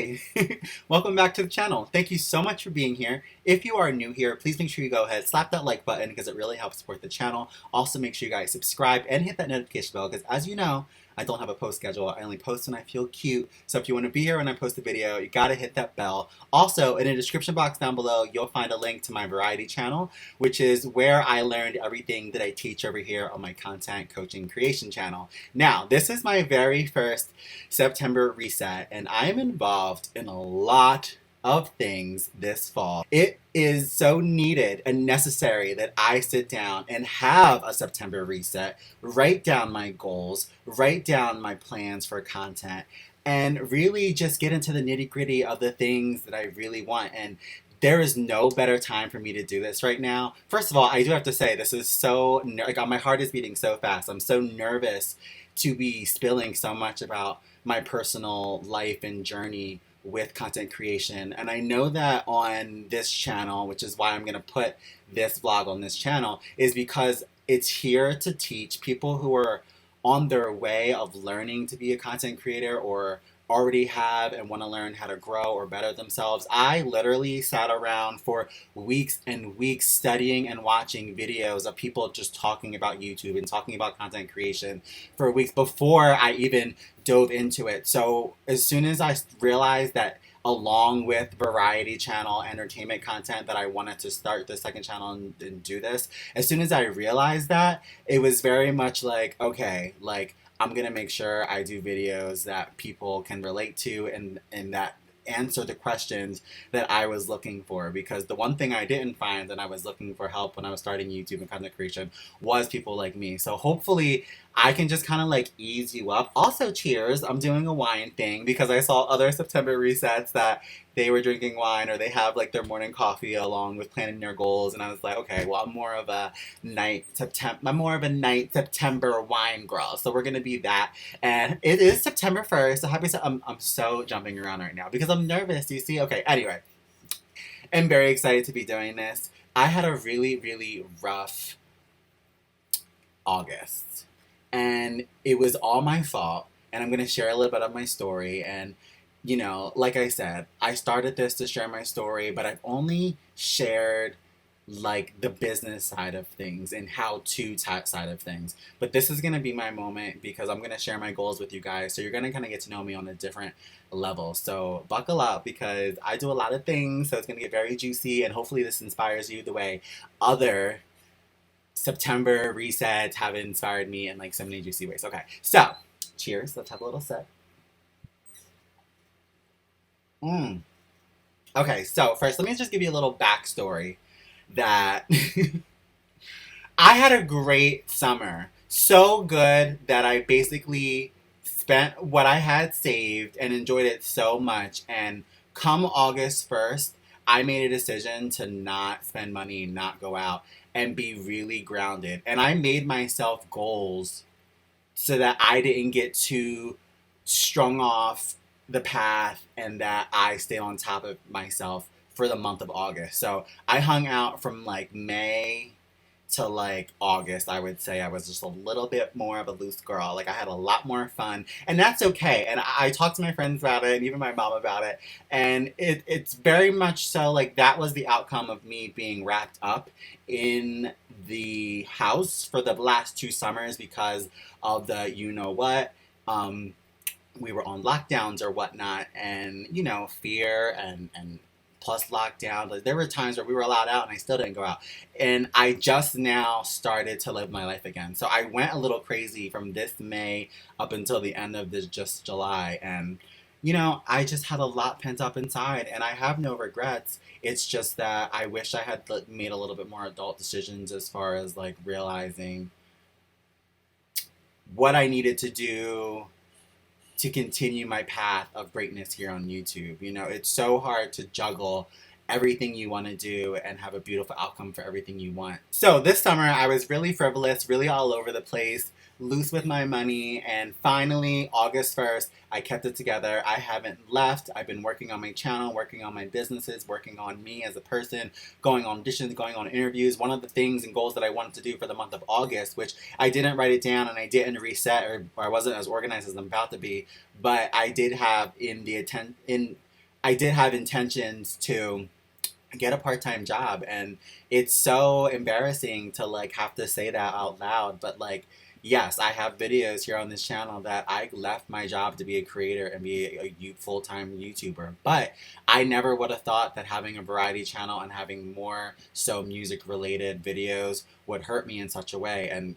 Hi, welcome back to the channel. Thank you so much for being here. If you are new here, please make sure you go ahead, slap that like button because it really helps support the channel. Also, make sure you guys subscribe and hit that notification bell because as you know, I don't have a post schedule. I only post when I feel cute. So if you want to be here when I post a video, you gotta hit that bell. Also, in the description box down below, you'll find a link to my variety channel, which is where I learned everything that I teach over here on my content coaching creation channel. Now, this is my very first September reset, and I am involved in a lot of things this fall. It is so needed and necessary that I sit down and have a September reset, write down my goals, write down my plans for content, and really just get into the nitty-gritty of the things that I really want. And there is no better time for me to do this right now. First of all, I do have to say this is so, like, my heart is beating so fast. I'm so nervous to be spilling so much about my personal life and journey with content creation. And I know that on this channel, which is why I'm going to put this vlog on this channel, is because it's here to teach people who are on their way of learning to be a content creator or already have and want to learn how to grow or better themselves. I literally sat around for weeks and weeks studying and watching videos of people just talking about YouTube and talking about content creation for weeks before I even dove into it. So as soon as I realized that along with variety channel entertainment content that I wanted to start the second channel and do this, as soon as I realized that, it was very much like, okay, like I'm gonna make sure I do videos that people can relate to and that answer the questions that I was looking for. Because the one thing I didn't find when I was looking for help when I was starting YouTube and content creation was people like me. So hopefully I can just kind of like ease you up. Also, cheers, I'm doing a wine thing because I saw other September resets that they were drinking wine or they have like their morning coffee along with planning their goals, and I was like, okay, well, I'm more of a night September wine girl, so we're gonna be that. And it is September 1st, so happy. I'm so jumping around right now because I'm nervous. You see? Okay. Anyway, I'm very excited to be doing this. I had a really rough August, and it was all my fault. And I'm gonna share a little bit of my story. And you know, like I said, I started this to share my story, but I've only shared like the business side of things and how-to side of things. But this is going to be my moment because I'm going to share my goals with you guys. So you're going to kind of get to know me on a different level. So buckle up because I do a lot of things. So it's going to get very juicy, and hopefully this inspires you the way other September resets have inspired me in like so many juicy ways. Okay, so cheers. Let's have a little sip. Okay, so first, let me just give you a little backstory that I had a great summer. So good that I basically spent what I had saved and enjoyed it so much. And come August 1st, I made a decision to not spend money, not go out, and be really grounded. And I made myself goals so that I didn't get too strung off the path and that I stay on top of myself for the month of August. So I hung out from like May to like August. I would say I was just a little bit more of a loose girl. Like I had a lot more fun, and that's okay. And I talked to my friends about it and even my mom about it. And it's very much so like that was the outcome of me being wrapped up in the house for the last 2 summers because of the you know what. We were on lockdowns or whatnot, and you know, fear and plus lockdown. Like, there were times where we were allowed out and I still didn't go out. And I just now started to live my life again. So I went a little crazy from this May up until the end of this just July. And you know, I just had a lot pent up inside and I have no regrets. It's just that I wish I had made a little bit more adult decisions as far as like realizing what I needed to do to continue my path of greatness here on YouTube. You know, it's so hard to juggle everything you want to do and have a beautiful outcome for everything you want. So this summer I was really frivolous, really all over the place, loose with my money, and finally August 1st I kept it together. I haven't left. I've been working on my channel, working on my businesses, working on me as a person, going on auditions, going on interviews. One of the things and goals that I wanted to do for the month of August, which I didn't write it down and I didn't reset, or I wasn't as organized as I'm about to be, but I did have in I did have intentions to get a part-time job, and it's so embarrassing to like have to say that out loud, but like yes, I have videos here on this channel that I left my job to be a creator and be a full-time YouTuber, but I never would have thought that having a variety channel and having more so music related videos would hurt me in such a way. And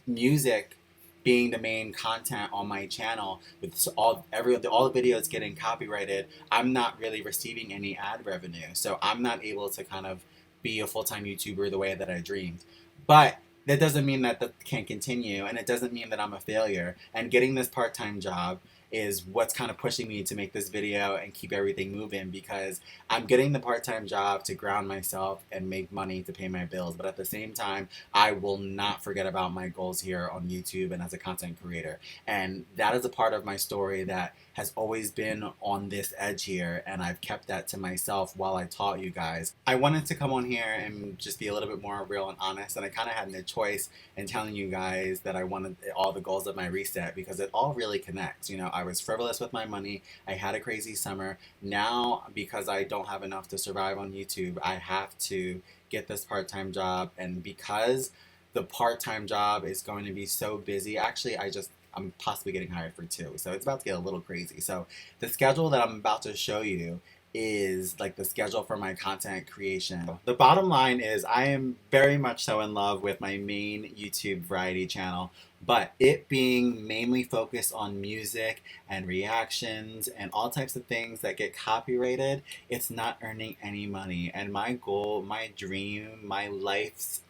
music being the main content on my channel, with all the videos getting copyrighted, I'm not really receiving any ad revenue. So I'm not able to kind of be a full-time YouTuber the way that I dreamed. But that doesn't mean that that can't continue, and it doesn't mean that I'm a failure. And getting this part-time job is what's kind of pushing me to make this video and keep everything moving, because I'm getting the part-time job to ground myself and make money to pay my bills. But at the same time, I will not forget about my goals here on YouTube and as a content creator. And that is a part of my story that has always been on this edge here, and I've kept that to myself while I taught you guys. I wanted to come on here and just be a little bit more real and honest, and I kind of had no choice in telling you guys that I wanted all the goals of my reset, because it all really connects. You know, I was frivolous with my money, I had a crazy summer. Now, because I don't have enough to survive on YouTube, I have to get this part-time job, and because the part-time job is going to be so busy, actually I'm possibly getting hired for two, so it's about to get a little crazy. So the schedule that I'm about to show you is like the schedule for my content creation. The bottom line is I am very much so in love with my main YouTube variety channel, but it being mainly focused on music and reactions and all types of things that get copyrighted, it's not earning any money. And my goal, my dream, my life's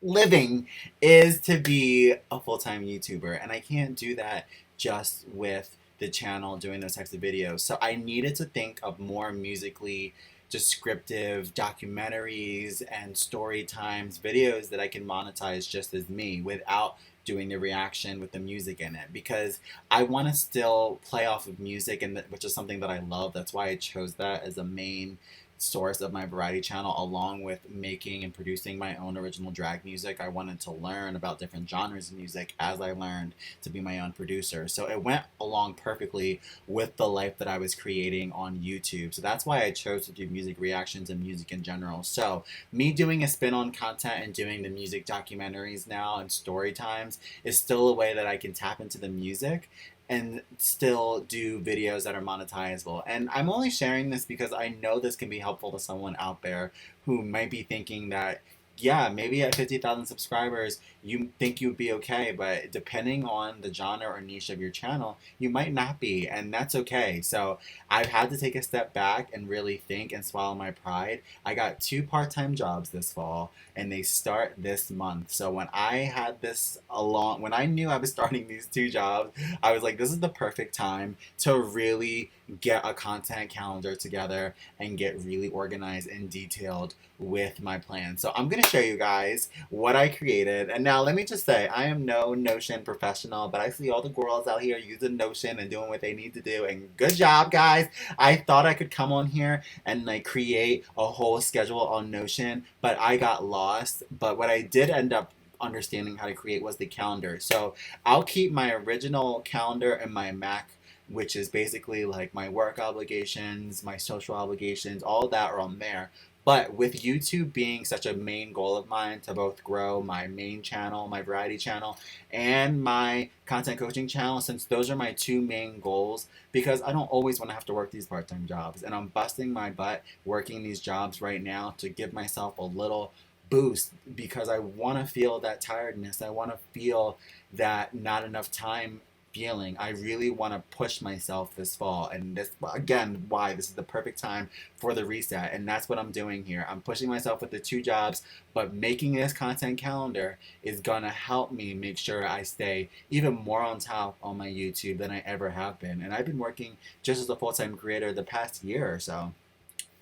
living is to be a full-time YouTuber, and I can't do that just with the channel doing those types of videos. So I needed to think of more musically descriptive documentaries and story times videos that I can monetize just as me without doing the reaction with the music in it, because I want to still play off of music, and which is something that I love. That's why I chose that as a main source of my variety channel, along with making and producing my own original drag music. I wanted to learn about different genres of music as I learned to be my own producer. So it went along perfectly with the life that I was creating on YouTube. So that's why I chose to do music reactions and music in general. So me doing a spin on content and doing the music documentaries now and story times is still a way that I can tap into the music and still do videos that are monetizable. And I'm only sharing this because I know this can be helpful to someone out there who might be thinking that, yeah, maybe at 50,000 subscribers, you think you'd be okay, but depending on the genre or niche of your channel, you might not be, and that's okay. So I've had to take a step back and really think and swallow my pride. I got two part-time jobs this fall, and they start this month. So when when I knew I was starting these two jobs, I was like, this is the perfect time to really get a content calendar together and get really organized and detailed with my plan. So I'm gonna show you guys what I created. And now let me just say, I am no Notion professional, but I see all the girls out here using Notion and doing what they need to do, and good job, guys. I thought I could come on here and like create a whole schedule on Notion, but I got lost. But what I did end up understanding how to create was the calendar. So I'll keep my original calendar in my Mac, which is basically like my work obligations, my social obligations, all that are on there. But with YouTube being such a main goal of mine to both grow my main channel, my variety channel, and my content coaching channel, since those are my two main goals, because I don't always want to have to work these part-time jobs, and I'm busting my butt working these jobs right now to give myself a little boost, because I want to feel that tiredness. I want to feel that not enough time feeling. I really want to push myself this fall, and this, again, why this is the perfect time for the reset, and that's what I'm doing here. I'm pushing myself with the two jobs, but making this content calendar is gonna help me make sure I stay even more on top on my YouTube than I ever have been. And I've been working just as a full-time creator the past year or so.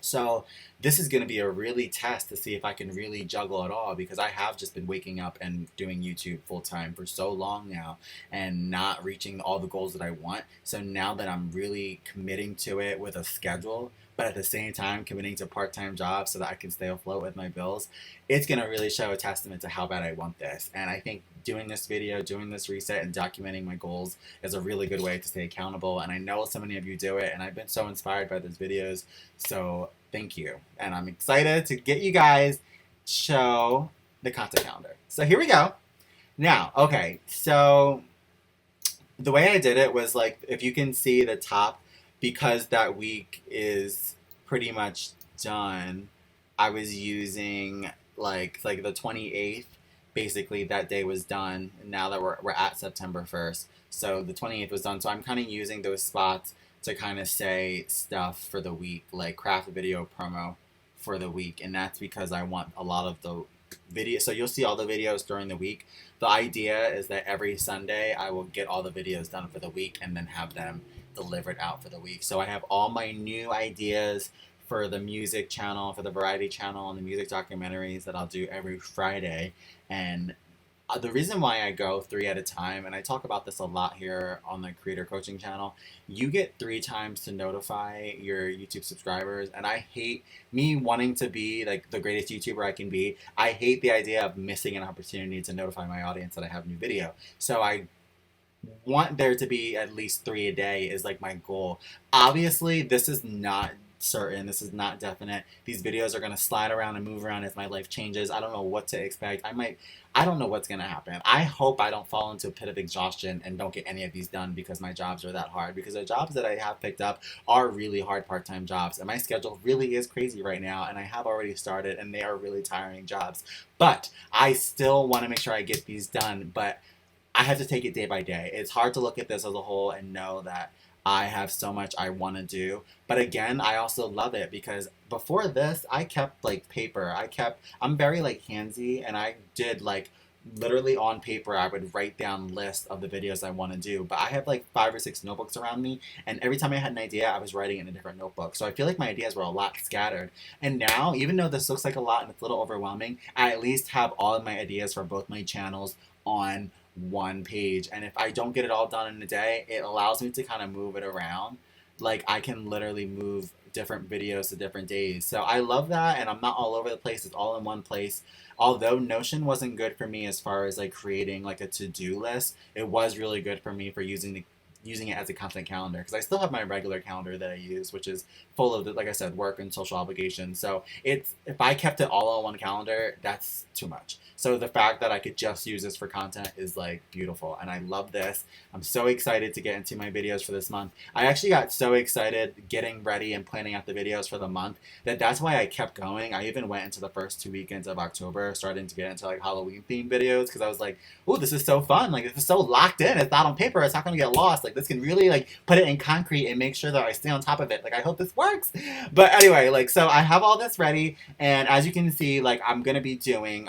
So this is going to be a really test to see if I can really juggle it all, because I have just been waking up and doing YouTube full time for so long now and not reaching all the goals that I want. So now that I'm really committing to it with a schedule, but at the same time committing to part-time jobs so that I can stay afloat with my bills, it's going to really show a testament to how bad I want this. And I think doing this video, doing this reset, and documenting my goals is a really good way to stay accountable. And I know so many of you do it, and I've been so inspired by those videos. So thank you. And I'm excited to get you guys show the content calendar. So here we go. Now, okay, so the way I did it was like, if you can see the top, because that week is pretty much done, I was using like the 28th. Basically, that day was done. And now that we're at September 1st, so the 28th was done. So I'm kind of using those spots to kind of say stuff for the week, like craft video promo for the week, and that's because I want a lot of the video. So you'll see all the videos during the week. The idea is that every Sunday I will get all the videos done for the week and then have them delivered out for the week. So I have all my new ideas for the music channel, for the variety channel, and the music documentaries that I'll do every Friday. And the reason why I go 3 at a time, and I talk about this a lot here on the Creator Coaching channel, you get 3 times to notify your YouTube subscribers. And I hate me wanting to be like the greatest YouTuber I can be. I hate the idea of missing an opportunity to notify my audience that I have a new video. So I want there to be at least 3 a day is like my goal. Obviously, this is not certain. This is not definite. These videos are going to slide around and move around as my life changes. I don't know what to expect. I don't know what's going to happen. I hope I don't fall into a pit of exhaustion and don't get any of these done because my jobs are that hard. Because the jobs that I have picked up are really hard part-time jobs. And my schedule really is crazy right now. And I have already started, and they are really tiring jobs. But I still want to make sure I get these done. But I have to take it day by day. It's hard to look at this as a whole and know that I have so much I want to do. But again, I also love it because before this, I kept like paper. I'm very like handsy, and I did like literally on paper, I would write down lists of the videos I want to do. But I have like 5 or 6 notebooks around me, and every time I had an idea, I was writing it in a different notebook. So I feel like my ideas were a lot scattered. And now, even though this looks like a lot and it's a little overwhelming, I at least have all of my ideas for both my channels on one page. And if I don't get it all done in a day, it allows me to kind of move it around. Like I can literally move different videos to different days. So I love that, and I'm not all over the place. It's all in one place. Although Notion wasn't good for me as far as like creating like a to-do list, it was really good for me for using it as a content calendar, because I still have my regular calendar that I use, which is full of, like I said, work and social obligations. So if I kept it all on one calendar, that's too much. So the fact that I could just use this for content is like beautiful, and I love this. I'm so excited to get into my videos for this month. I actually got so excited getting ready and planning out the videos for the month that's why I kept going. I even went into the first 2 weekends of October, starting to get into like Halloween themed videos, because I was like, oh, this is so fun. Like, this is so locked in. It's not on paper. It's not going to get lost. Like, this can really like put it in concrete and make sure that I stay on top of it. Like, I hope this works. But anyway, like, so I have all this ready, and as you can see, like, I'm going to be doing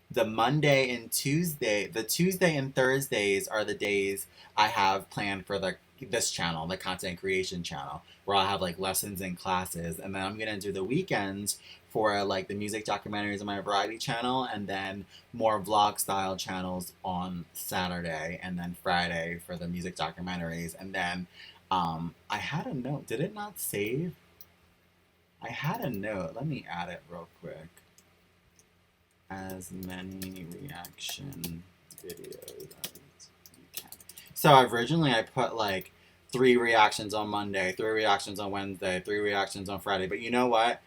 the Monday and Tuesday. The Tuesday and Thursdays are the days I have planned for this channel, the content creation channel, where I'll have like lessons and classes. And then I'm gonna do the weekends for like the music documentaries on my variety channel, and then more vlog style channels on Saturday, and then Friday for the music documentaries. And then I had a note. Did it not save? I had a note. Let me add it real quick. As many reaction videos as you can. So originally I put like 3 reactions on Monday, 3 reactions on Wednesday, 3 reactions on Friday. But you know what?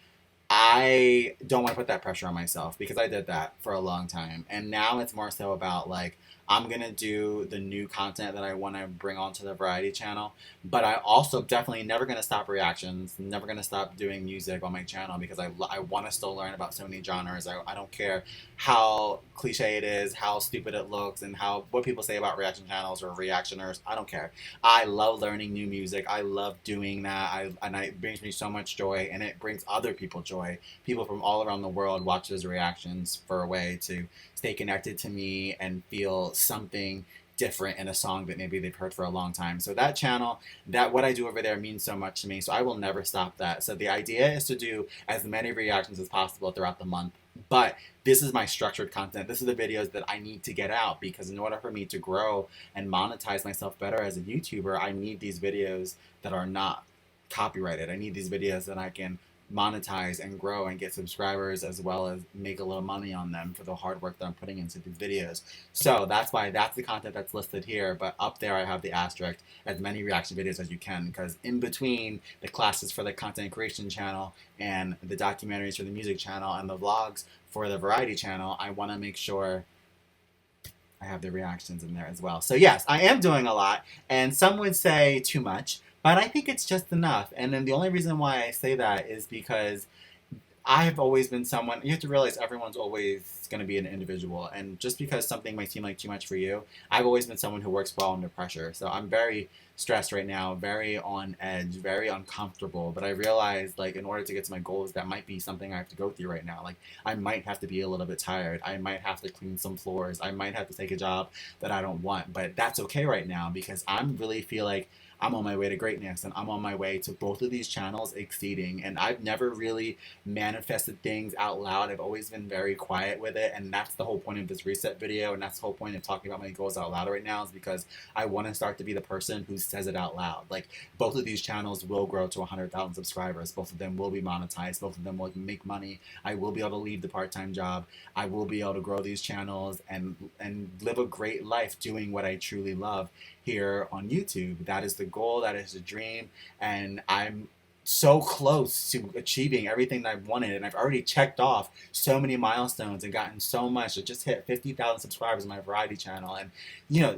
I don't want to put that pressure on myself, because I did that for a long time. And now it's more so about like, I'm going to do the new content that I want to bring onto the variety channel. But I also definitely never going to stop reactions, never going to stop doing music on my channel, because I want to still learn about so many genres. I don't care how cliche it is, how stupid it looks, and what people say about reaction channels or reactioners. I don't care. I love learning new music. I love doing that. And it brings me so much joy, and it brings other people joy. People from all around the world watch those reactions for a way to stay connected to me and feel something different in a song that maybe they've heard for a long time. So that channel, what I do over there means so much to me. So I will never stop that. So the idea is to do as many reactions as possible throughout the month. But this is my structured content. This is the videos that I need to get out, because in order for me to grow and monetize myself better as a YouTuber, I need these videos that are not copyrighted. I need these videos that I can monetize and grow and get subscribers, as well as make a little money on them for the hard work that I'm putting into these videos. So that's why that's the content that's listed here, but up there I have the asterisk, as many reaction videos as you can, because in between the classes for the content creation channel and the documentaries for the music channel and the vlogs for the variety channel, I want to make sure I have the reactions in there as well. So yes, I am doing a lot, and some would say too much, but I think it's just enough. And then the only reason why I say that is because I've always been someone, you have to realize everyone's always going to be an individual. And just because something might seem like too much for you, I've always been someone who works well under pressure. So I'm very stressed right now, very on edge, very uncomfortable. But I realized, like, in order to get to my goals, that might be something I have to go through right now. Like, I might have to be a little bit tired. I might have to clean some floors. I might have to take a job that I don't want. But that's okay right now because I'm really feel like I'm on my way to greatness and I'm on my way to both of these channels exceeding. And I've never really manifested things out loud. I've always been very quiet with it. And that's the whole point of this reset video. And that's the whole point of talking about my goals out loud right now, is because I want to start to be the person who says it out loud. Like, both of these channels will grow to 100,000 subscribers. Both of them will be monetized. Both of them will make money. I will be able to leave the part-time job. I will be able to grow these channels and live a great life doing what I truly love here on YouTube. That is the goal, that is the dream, and I'm so close to achieving everything that I've wanted, and I've already checked off so many milestones and gotten so much. I just hit 50,000 subscribers on my variety channel, and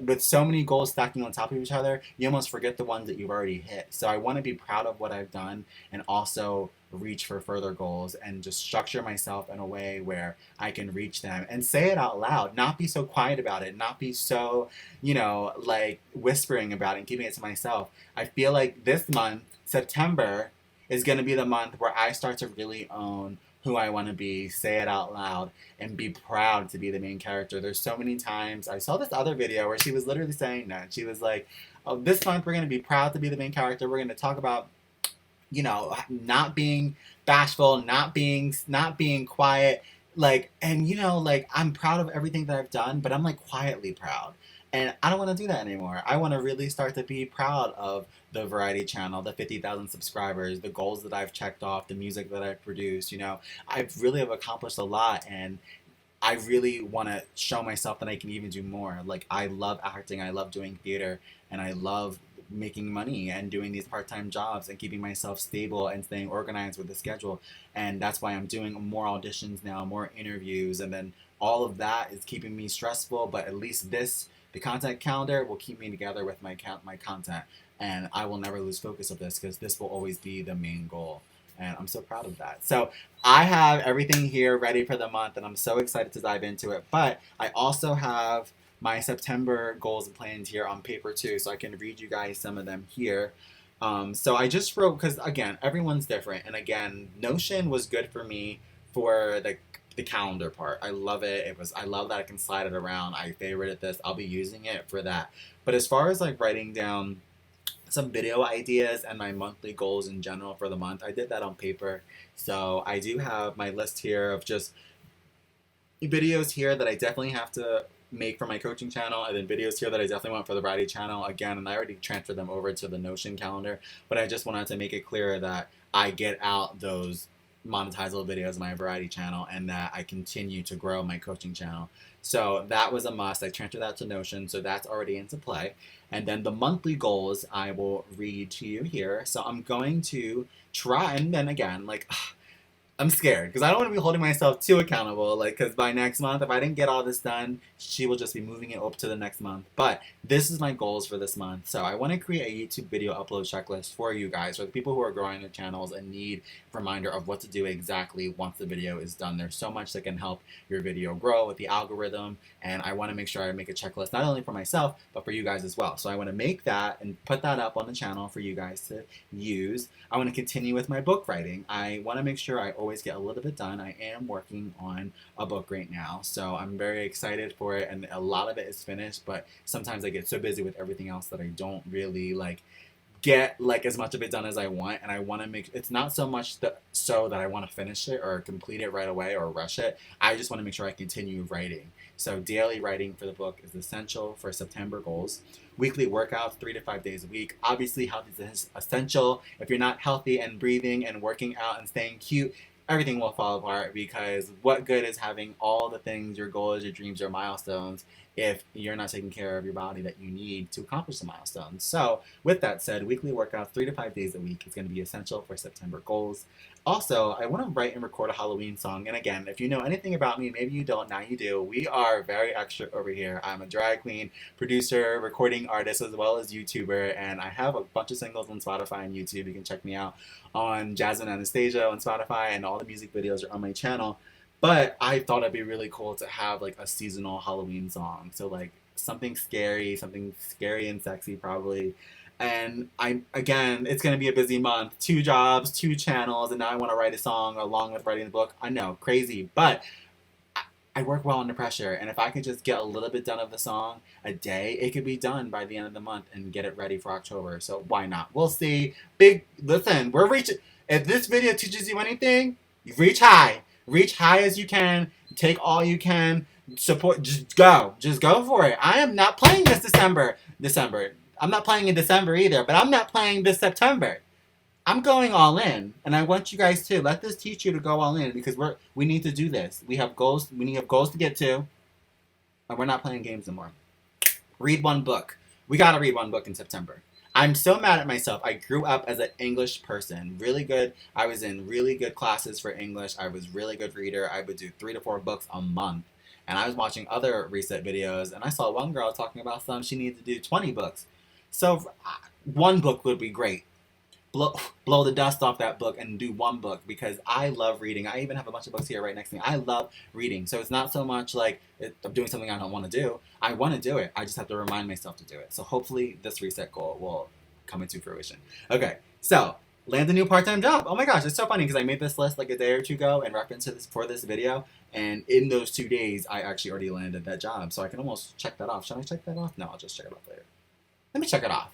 with so many goals stacking on top of each other, you almost forget the ones that you've already hit. So I want to be proud of what I've done and also reach for further goals and just structure myself in a way where I can reach them and say it out loud, not be so quiet about it, not be so, like whispering about it and keeping it to myself. I feel like this month, September, is going to be the month where I start to really own who I want to be, say it out loud, and be proud to be the main character. There's so many times, I saw this other video where she was literally saying that. She was like, oh, this month we're going to be proud to be the main character. We're going to talk about not being bashful, not being quiet, like I'm proud of everything that I've done, but I'm like quietly proud. And I don't want to do that anymore. I want to really start to be proud of the variety channel, the 50,000 subscribers, the goals that I've checked off, the music that I've produced. I've really have accomplished a lot, and I really want to show myself that I can even do more. Like, I love acting, I love doing theater, and I love making money and doing these part-time jobs and keeping myself stable and staying organized with the schedule. And that's why I'm doing more auditions now, more interviews, and then all of that is keeping me stressful, but at least the content calendar will keep me together with my content, and I will never lose focus of this because this will always be the main goal. And I'm so proud of that. So I have everything here ready for the month, and I'm so excited to dive into it. But I also have my September goals and plans here on paper too, so I can read you guys some of them here. So I just wrote, because again, everyone's different, and again, Notion was good for me for the calendar part. I love it. I love that I can slide it around. I favorited this. I'll be using it for that. But as far as like writing down some video ideas and my monthly goals in general for the month, I did that on paper. So I do have my list here of just videos here that I definitely have to make for my coaching channel, and then videos here that I definitely want for the variety channel again, and I already transferred them over to the Notion calendar, but I just wanted to make it clear that I get out those monetizable videos on my variety channel and that I continue to grow my coaching channel. So that was a must. I transferred that to Notion, so that's already into play. And then the monthly goals I will read to you here. So I'm going to try, and then again, like, I'm scared because I don't want to be holding myself too accountable. Like, because by next month, if I didn't get all this done, she will just be moving it up to the next month. But this is my goals for this month. So I want to create a YouTube video upload checklist for you guys, for the people who are growing their channels and need a reminder of what to do exactly once the video is done. There's so much that can help your video grow with the algorithm, and I want to make sure I make a checklist not only for myself, but for you guys as well. So I want to make that and put that up on the channel for you guys to use. I want to continue with my book writing. I want to make sure I always get a little bit done. I am working on a book right now, so I'm very excited for it, and a lot of it is finished, but sometimes I get so busy with everything else that I don't really get like as much of it done as I want, and I want to make it's not so much that I want to finish it or complete it right away or rush it. I just want to make sure I continue writing. So daily writing for the book is essential for September goals. Weekly workouts 3 to 5 days a week. Obviously health is essential. If you're not healthy and breathing and working out and staying cute, everything will fall apart, because what good is having all the things, your goals, your dreams, your milestones, if you're not taking care of your body that you need to accomplish the milestones. So with that said, weekly workouts 3 to 5 days a week is going to be essential for September goals. Also, I want to write and record a Halloween song. And again, if you know anything about me, maybe you don't, now you do. We are very extra over here. I'm a drag queen, producer, recording artist, as well as YouTuber, and I have a bunch of singles on Spotify and YouTube. You can check me out on Jasmine Anastasia on Spotify, and all the music videos are on my channel. But I thought it'd be really cool to have like a seasonal Halloween song. So like something scary and sexy probably. And again, it's gonna be a busy month. 2 jobs, 2 channels, and now I want to write a song along with writing the book. I know, crazy, but I work well under pressure, and if I could just get a little bit done of the song a day, it could be done by the end of the month and get it ready for October. So why not? We'll see. Listen, we're reaching. If this video teaches you anything, reach high. Reach high as you can. Take all you can. Support. Just go for it. I am not playing this December. I'm not playing in December either, but I'm not playing this September. I'm going all in, and I want you guys to let this teach you to go all in, because we need to do this. We have goals. We need goals to get to, and we're not playing games anymore. Read one book. We gotta read one book in September. I'm so mad at myself. I grew up as an English person, really good. I was in really good classes for English. I was really good reader. I would do 3 to 4 books a month, and I was watching other reset videos, and I saw one girl talking about she needed to do 20 books. So one book would be great. Blow the dust off that book and do one book, because I love reading. I even have a bunch of books here right next to me. I love reading. So it's not so much like I'm doing something I don't want to do. I want to do it. I just have to remind myself to do it. So hopefully this reset goal will come into fruition. Okay, so land a new part-time job. Oh my gosh, it's so funny because I made this list like a day or two ago in reference to this for this video. And in those 2 days, I actually already landed that job. So I can almost check that off. Should I check that off? No, I'll just check it off later. Let me check it off.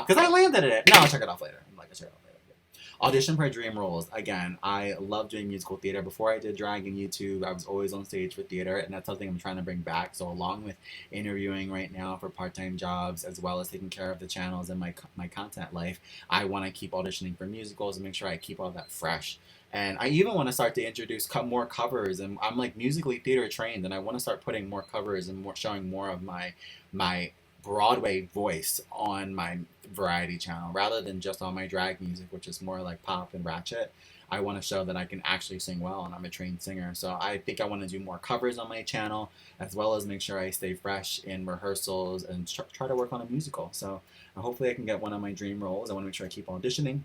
Because I landed it. No, I'll check it off later. I'm like, I'll check it off later. Yeah. Audition for dream roles. Again, I love doing musical theater. Before I did drag and YouTube, I was always on stage for theater, and that's something I'm trying to bring back. So along with interviewing right now for part-time jobs, as well as taking care of the channels and my content life, I want to keep auditioning for musicals and make sure I keep all that fresh. And I even want to start to introduce more covers, and I'm like musically theater trained, and I want to start putting more covers and showing more of my Broadway voice on my variety channel, rather than just on my drag music, which is more like pop and ratchet. I want to show that I can actually sing well, and I'm a trained singer. So I think I want to do more covers on my channel, as well as make sure I stay fresh in rehearsals and try to work on a musical. So hopefully I can get one of my dream roles. I want to make sure I keep auditioning.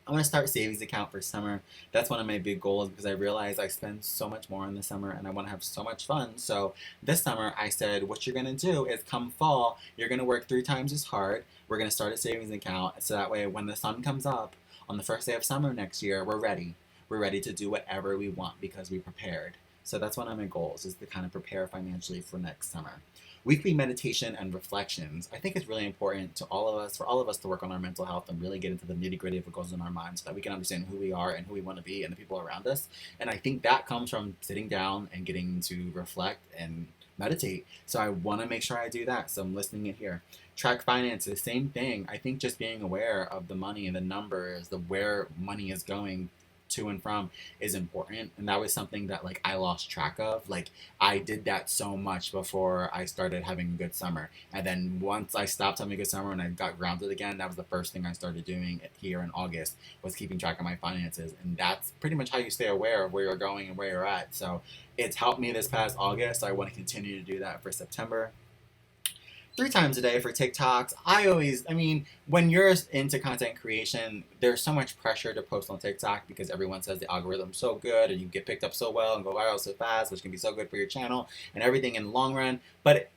I want to start a savings account for summer. That's one of my big goals, because I realize I spend so much more in the summer and I want to have so much fun. So this summer I said, what you're going to do is come fall, you're going to work 3 times as hard. We're going to start a savings account, so that way when the sun comes up on the first day of summer next year, we're ready. We're ready to do whatever we want because we prepared. So that's one of my goals, is to kind of prepare financially for next summer. Weekly meditation and reflections. I think it's really important to all of us, for all of us, to work on our mental health and really get into the nitty-gritty of what goes on in our minds, so that we can understand who we are and who we want to be and the people around us. And I think that comes from sitting down and getting to reflect and meditate. So I want to make sure I do that. So I'm listing it here. Track finances, same thing. I think just being aware of the money and the numbers, where money is going to and from, is important. And that was something that like I lost track of. Like I did that so much before I started having a good summer, and then once I stopped having a good summer and I got grounded again, that was the first thing I started doing here in August, was keeping track of my finances. And that's pretty much how you stay aware of where you're going and where you're at. So it's helped me this past August. So I want to continue to do that for September. 3 times a day for TikToks. I mean, when you're into content creation, there's so much pressure to post on TikTok, because everyone says the algorithm's so good and you get picked up so well and go viral so fast, which can be so good for your channel and everything in the long run. But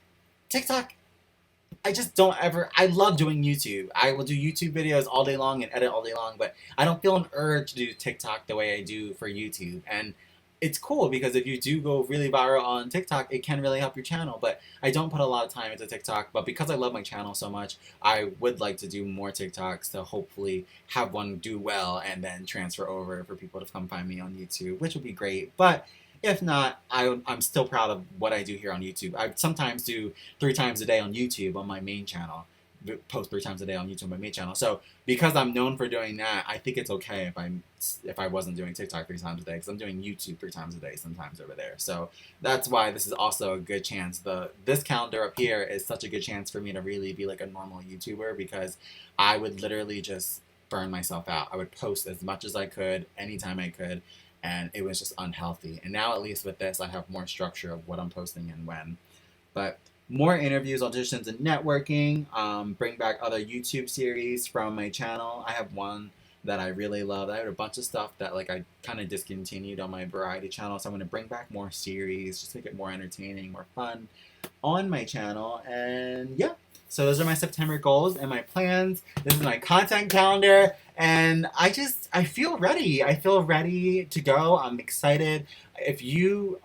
TikTok, I love doing YouTube. I will do YouTube videos all day long and edit all day long, but I don't feel an urge to do TikTok the way I do for YouTube. And it's cool because if you do go really viral on TikTok, it can really help your channel. But I don't put a lot of time into TikTok. But because I love my channel so much, I would like to do more TikToks to hopefully have one do well and then transfer over for people to come find me on YouTube, which would be great. But if not, I'm still proud of what I do here on YouTube. I sometimes do 3 times a day on YouTube on my main channel. Post 3 times a day on YouTube on my main channel. So because I'm known for doing that, I think it's okay if I wasn't doing TikTok 3 times a day, because I'm doing YouTube 3 times a day sometimes over there. So that's why this is also a good chance. This calendar up here is such a good chance for me to really be like a normal YouTuber, because I would literally just burn myself out. I would post as much as I could anytime I could, and it was just unhealthy. And now at least with this, I have more structure of what I'm posting and when. But more interviews, auditions, and networking. Bring back other YouTube series from my channel. I have one that I really love. I had a bunch of stuff that like I kind of discontinued on my variety channel, so I'm going to bring back more series, just make it more entertaining, more fun on my channel. And yeah, so those are my September goals and my plans. This is my content calendar, and I feel ready. I feel ready to go. I'm excited. If you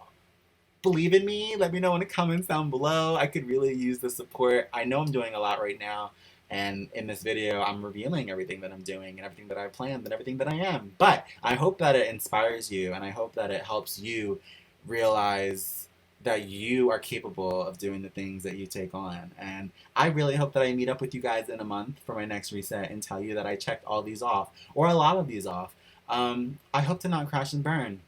believe in me, let me know in the comments down below. I could really use the support. I know I'm doing a lot right now, and in this video I'm revealing everything that I'm doing and everything that I planned and everything that I am. But I hope that it inspires you, and I hope that it helps you realize that you are capable of doing the things that you take on. And I really hope that I meet up with you guys in a month for my next reset and tell you that I checked all these off, or a lot of these off. I hope to not crash and burn,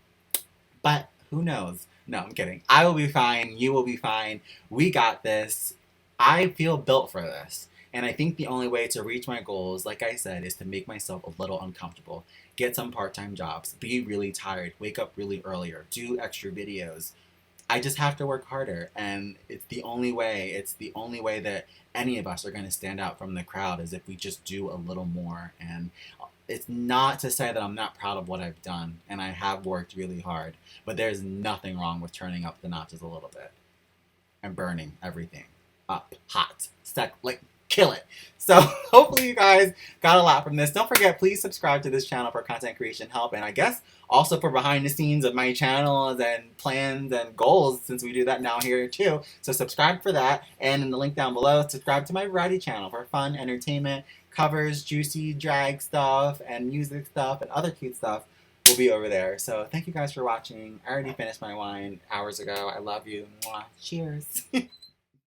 but who knows? No, I'm kidding. I will be fine. You will be fine. We got this. I feel built for this. And I think the only way to reach my goals, like I said, is to make myself a little uncomfortable. Get some part-time jobs. Be really tired. Wake up really earlier. Do extra videos. I just have to work harder. And it's the only way. It's the only way that any of us are going to stand out from the crowd, is if we just do a little more. And it's not to say that I'm not proud of what I've done, and I have worked really hard, but there's nothing wrong with turning up the notches a little bit and burning everything up hot, like kill it. So hopefully you guys got a lot from this. Don't forget, please subscribe to this channel for content creation help, and I guess also for behind the scenes of my channels and plans and goals, since we do that now here too. So subscribe for that, and in the link down below, subscribe to my variety channel for fun, entertainment, covers, juicy drag stuff, and music stuff, and other cute stuff will be over there. So thank you guys for watching. I already finished my wine hours ago. I love you. Mwah. Cheers.